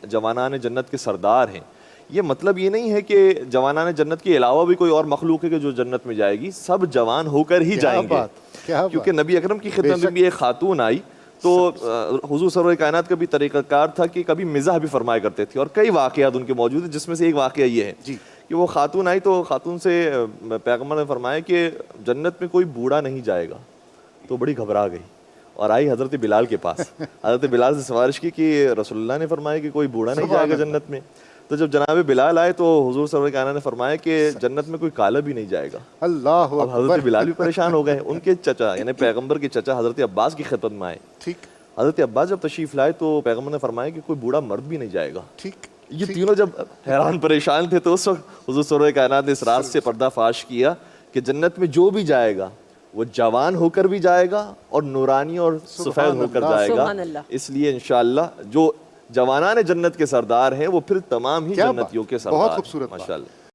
जवानान जन्नत के सरदार हैं, ये मतलब ये नहीं है कि जवानान जन्नत के अलावा भी कोई और मखलूक है कि जो जन्नत में जाएगी। सब जवान होकर ही जाएंगे, क्योंकि नबी अकरम की खिदमत में भी एक खातून आई तो हुजूर सरवर कायनात का भी तरीक़ाकार था कि कभी मिज़ाह भी फरमाया करते थे, और कई वाक़यात उनके मौजूद हैं, जिसमें से एक वाक़या ये है कि वो खातून आई तो खातून से पैगम्बर ने फरमाया कि जन्नत में कोई बूढ़ा नहीं जाएगा। तो बड़ी घबरा गई और आई हज़रत बिलाल के पास। हज़रत बिलाल से सिफारिश की कि रसूलुल्लाह ने फरमाया कि कोई बूढ़ा नहीं जाएगा जन्नत में। तो जब जनाब बिलाल आए तो हुजूर सल्लल्लाहु अलैहि वसल्लम ने फरमाया कि जन्नत में कोई काला भी नहीं जाएगा। अल्लाह अब हज़रत बिलाल भी परेशान हो गए। उनके चचा यानी पैगम्बर के चचा हज़रत अब्बास की खिदमत में आए। ठीक, हज़रत अब्बास जब तशरीफ़ लाए तो पैगम्बर ने फरमाया कि कोई बूढ़ा मर्द भी नहीं जाएगा। ठीक, ये तीनों जब हैरान परेशान थे तो उस वक्त हुजूर सल्लल्लाहु अलैहि वसल्लम ने इस राज से पर्दाफाश किया कि जन्नत में जो भी जाएगा वो जवान होकर भी जाएगा और नूरानी और सफ़ेद होकर जाएगा। इसलिए इंशाअल्लाह जो जवानान जन्नत के सरदार हैं वो फिर तमाम ही जन्नतियों के सरदार। बहुत खूबसूरत माशाअल्लाह।